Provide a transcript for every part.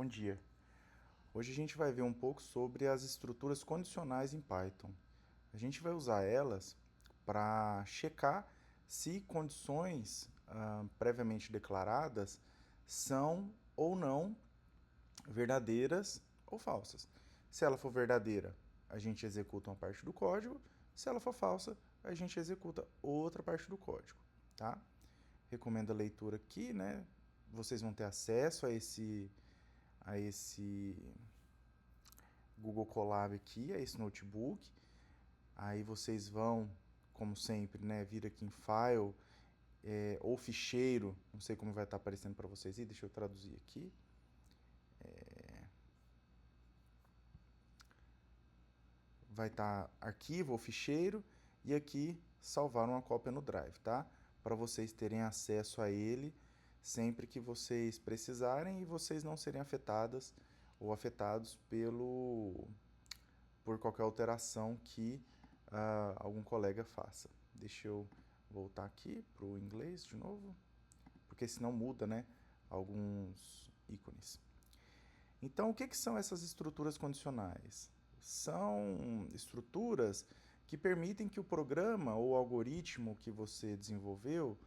Bom dia. Hoje a gente vai ver um pouco sobre as estruturas condicionais em Python. A gente vai usar elas para checar se condições previamente declaradas são ou não verdadeiras ou falsas. Se ela for verdadeira, a gente executa uma parte do código. Se ela for falsa, a gente executa outra parte do código, tá? Recomendo a leitura aqui, né? Vocês vão ter acesso a esse Google Colab aqui, a esse notebook. Aí vocês vão, como sempre, né, vir aqui em File ou Ficheiro, não sei como vai estar aparecendo para vocês aí, deixa eu traduzir aqui. Vai estar Arquivo ou Ficheiro e aqui salvar uma cópia no Drive, tá? Para vocês terem acesso a ele sempre que vocês precisarem e vocês não serem afetadas ou afetados por qualquer alteração que algum colega faça. Deixa eu voltar aqui para o inglês de novo, porque senão muda, né, alguns ícones. Então, o que são essas estruturas condicionais? São estruturas que permitem que o programa ou algoritmo que você desenvolveu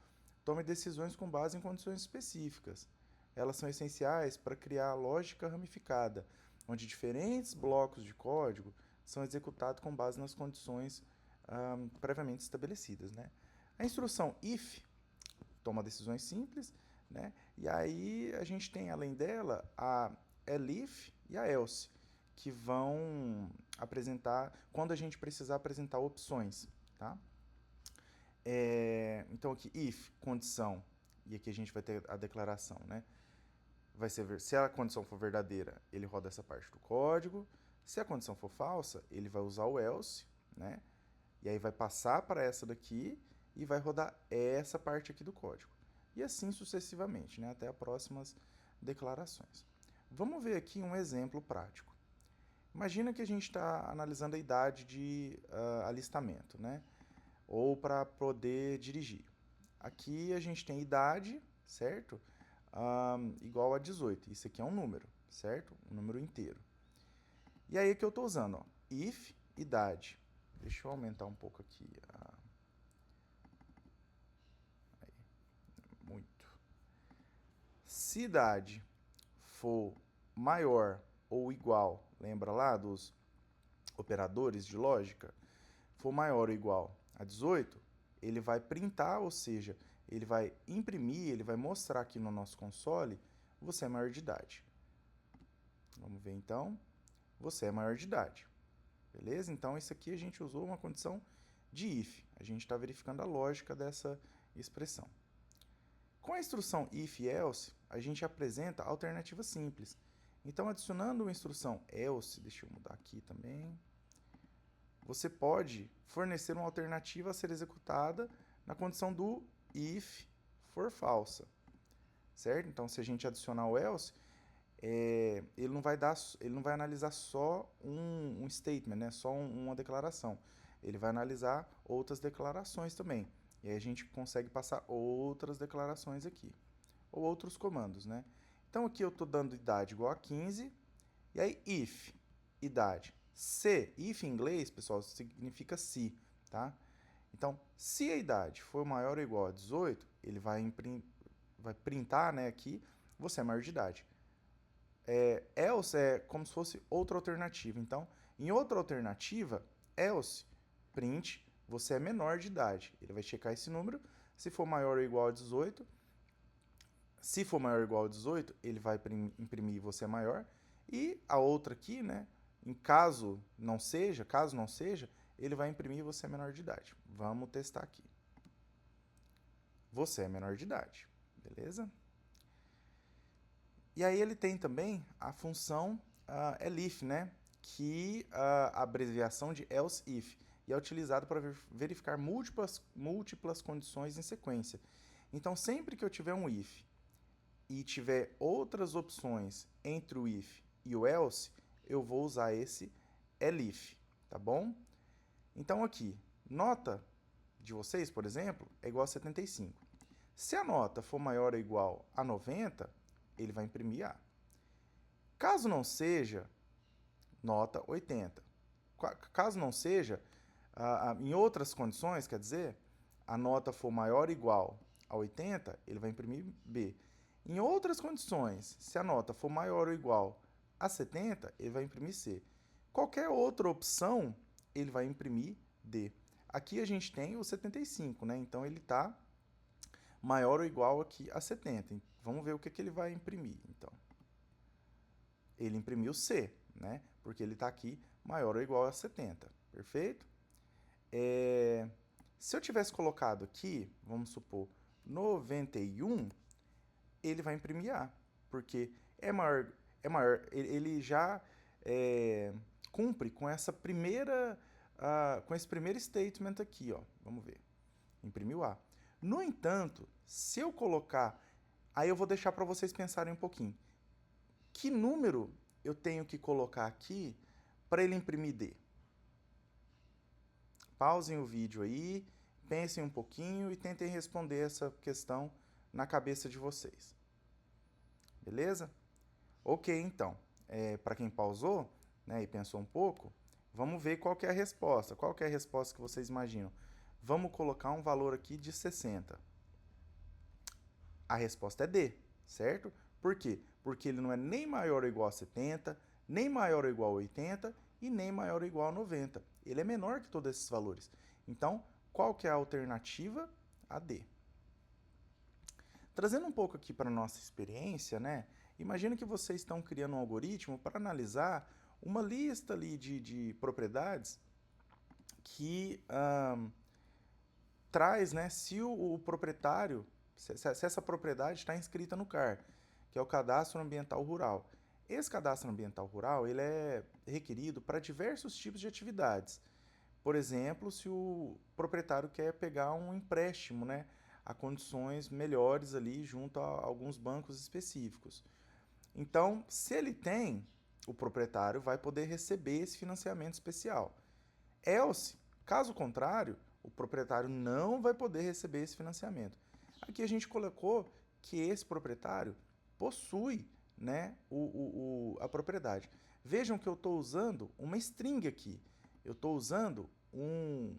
tome decisões com base em condições específicas. Elas são essenciais para criar lógica ramificada, onde diferentes blocos de código são executados com base nas condições previamente estabelecidas, né? A instrução if toma decisões simples, né? E aí a gente tem, além dela, a elif e a else, que vão apresentar quando a gente precisar apresentar opções, tá? Então aqui, if, condição, e aqui a gente vai ter a declaração, né? Vai ser, se a condição for verdadeira, ele roda essa parte do código. Se a condição for falsa, ele vai usar o else, né? E aí vai passar para essa daqui e vai rodar essa parte aqui do código. E assim sucessivamente, né? Até as próximas declarações. Vamos ver aqui um exemplo prático. Imagina que a gente está analisando a idade de alistamento, né? Ou para poder dirigir. Aqui a gente tem idade, certo? Igual a 18. Isso aqui é um número, certo? Um número inteiro. E aí que eu estou usando, ó, if idade. Deixa eu aumentar um pouco aqui. Aí, muito. Se idade for maior ou igual, lembra lá dos operadores de lógica? For maior ou igual a 18, ele vai printar, ou seja, ele vai imprimir, ele vai mostrar aqui no nosso console, você é maior de idade. Vamos ver então, você é maior de idade. Beleza? Então, isso aqui a gente usou uma condição de if. A gente está verificando a lógica dessa expressão. Com a instrução if-else, a gente apresenta alternativas simples. Então, adicionando uma instrução else, deixa eu mudar aqui também, você pode fornecer uma alternativa a ser executada na condição do if for falsa, certo? Então, se a gente adicionar o else, ele não vai analisar só um statement, né? Só uma declaração. Ele vai analisar outras declarações também. E aí a gente consegue passar outras declarações aqui. Ou outros comandos, né? Então aqui eu estou dando idade igual a 15. E aí if, idade. Se, if em inglês, pessoal, significa se, tá? Então, se a idade for maior ou igual a 18, ele vai printar, né, aqui, você é maior de idade. Else é como se fosse outra alternativa. Então, em outra alternativa, else, print, você é menor de idade. Ele vai checar esse número. Se for maior ou igual a 18, se for maior ou igual a 18, ele vai imprimir você é maior. E a outra aqui, né, caso não seja, ele vai imprimir você é menor de idade. Vamos testar aqui. Você é menor de idade, beleza? E aí ele tem também a função elif, né? Que a abreviação de else if, e é utilizado para verificar múltiplas condições em sequência. Então, sempre que eu tiver um if e tiver outras opções entre o if e o else, eu vou usar esse elif, tá bom? Então aqui, nota de vocês, por exemplo, é igual a 75. Se a nota for maior ou igual a 90, ele vai imprimir A. Caso não seja, nota 80. Caso não seja, em outras condições, quer dizer, a nota for maior ou igual a 80, ele vai imprimir B. Em outras condições, se a nota for maior ou igual a 70, ele vai imprimir C. Qualquer outra opção, ele vai imprimir D. Aqui a gente tem o 75, né? Então ele está maior ou igual aqui a 70. Vamos ver o que ele vai imprimir, então. Ele imprimiu C, né? Porque ele está aqui maior ou igual a 70, perfeito? Se eu tivesse colocado aqui, vamos supor, 91, ele vai imprimir A, porque é maior, ele já cumpre com essa primeira, com esse primeiro statement aqui, ó. Vamos ver, imprimiu A. No entanto, se eu colocar, aí eu vou deixar para vocês pensarem um pouquinho. Que número eu tenho que colocar aqui para ele imprimir D? Pausem o vídeo aí, pensem um pouquinho e tentem responder essa questão na cabeça de vocês. Beleza? Ok, então. Para quem pausou, né, e pensou um pouco, vamos ver qual que é a resposta. Qual que é a resposta que vocês imaginam? Vamos colocar um valor aqui de 60. A resposta é D, certo? Por quê? Porque ele não é nem maior ou igual a 70, nem maior ou igual a 80 e nem maior ou igual a 90. Ele é menor que todos esses valores. Então, qual que é a alternativa? A D. Trazendo um pouco aqui para a nossa experiência, né? Imagina que vocês estão criando um algoritmo para analisar uma lista ali de propriedades que traz, né, se o proprietário, se essa propriedade está inscrita no CAR, que é o Cadastro Ambiental Rural. Esse Cadastro Ambiental Rural ele é requerido para diversos tipos de atividades. Por exemplo, se o proprietário quer pegar um empréstimo, né, a condições melhores ali junto a alguns bancos específicos. Então, se ele tem, o proprietário vai poder receber esse financiamento especial. Else, caso contrário, o proprietário não vai poder receber esse financiamento. Aqui a gente colocou que esse proprietário possui, né, a propriedade. Vejam que eu estou usando uma string aqui. Eu estou usando um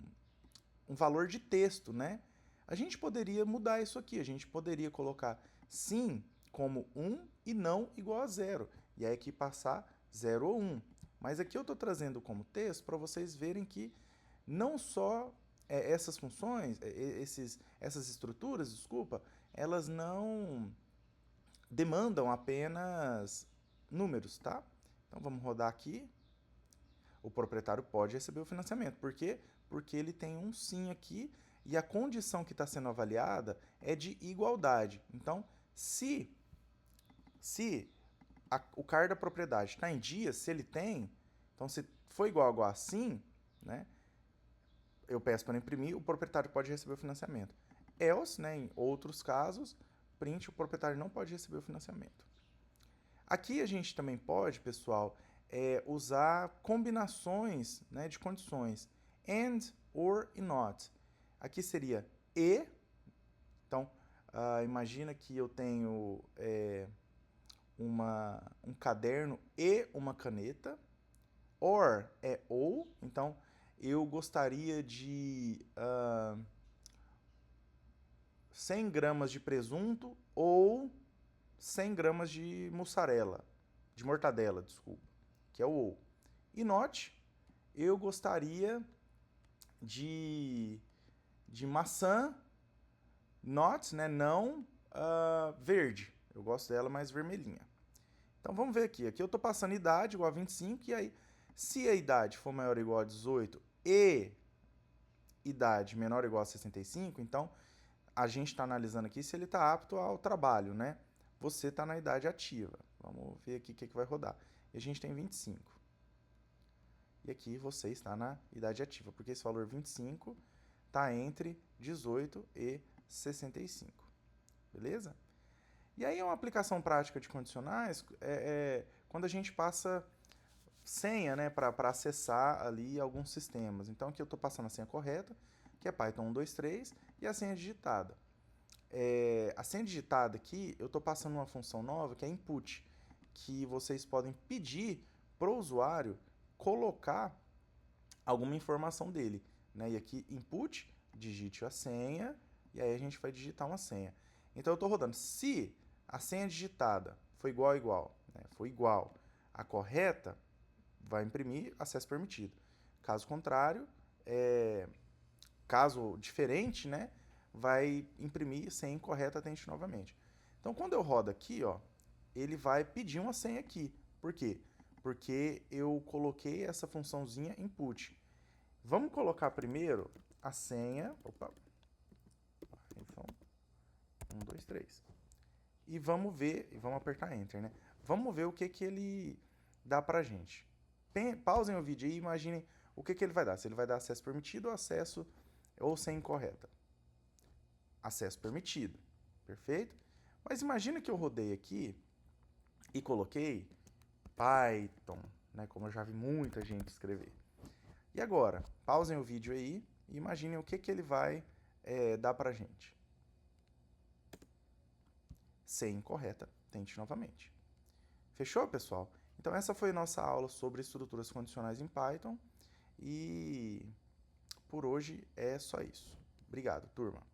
valor de texto, né? A gente poderia mudar isso aqui. A gente poderia colocar sim como 1 e não igual a 0. E aí aqui passar 0 ou 1. Mas aqui eu estou trazendo como texto para vocês verem que não só essas funções, essas estruturas, desculpa, elas não demandam apenas números, tá? Então vamos rodar aqui. O proprietário pode receber o financiamento. Por quê? Porque ele tem um sim aqui e a condição que está sendo avaliada é de igualdade. Então, se o CAR da propriedade está em dias, se ele tem, então se for igual a sim, né, eu peço para imprimir, o proprietário pode receber o financiamento. Else, né, em outros casos, print, o proprietário não pode receber o financiamento. Aqui a gente também pode, pessoal, usar combinações, né, de condições. And, or e not. Aqui seria e. Então, imagina que eu tenho um caderno e uma caneta. Or é ou. Então, eu gostaria de 100 gramas de presunto ou 100 gramas de mussarela, de mortadela, desculpa, que é o ou. E not, eu gostaria de maçã, not, né, não verde. Eu gosto dela mais vermelhinha. Então vamos ver aqui. Aqui eu estou passando idade igual a 25, e aí, se a idade for maior ou igual a 18 e idade menor ou igual a 65, então a gente está analisando aqui se ele está apto ao trabalho, né? Você está na idade ativa. Vamos ver aqui o que vai rodar. E a gente tem 25. E aqui você está na idade ativa, porque esse valor 25 está entre 18 e 65. Beleza? E aí uma aplicação prática de condicionais quando a gente passa senha, né, para acessar ali alguns sistemas. Então aqui eu estou passando a senha correta, que é Python 123, e a senha digitada. A senha digitada aqui, eu estou passando uma função nova que é input, que vocês podem pedir para o usuário colocar alguma informação dele, né? E aqui, input, digite a senha, e aí a gente vai digitar uma senha. Então eu estou rodando. Se a senha digitada foi igual a igual, né? Foi igual a correta, vai imprimir acesso permitido. Caso contrário, caso diferente, né? Vai imprimir senha incorreta, tente novamente. Então quando eu rodo aqui, ó, ele vai pedir uma senha aqui. Por quê? Porque eu coloquei essa funçãozinha input. Vamos colocar primeiro a senha. Opa. Então, 1, 2, 3. E vamos ver, vamos apertar Enter, né? Vamos ver o que ele dá pra gente. Pausem o vídeo aí e imaginem o que ele vai dar. Se ele vai dar acesso permitido ou senha incorreta. Acesso permitido. Perfeito? Mas imagina que eu rodei aqui e coloquei Python, né? Como eu já vi muita gente escrever. E agora, pausem o vídeo aí e imaginem o que ele vai dar pra gente. Senha incorreta, tente novamente. Fechou, pessoal? Então essa foi a nossa aula sobre estruturas condicionais em Python e por hoje é só isso. Obrigado, turma.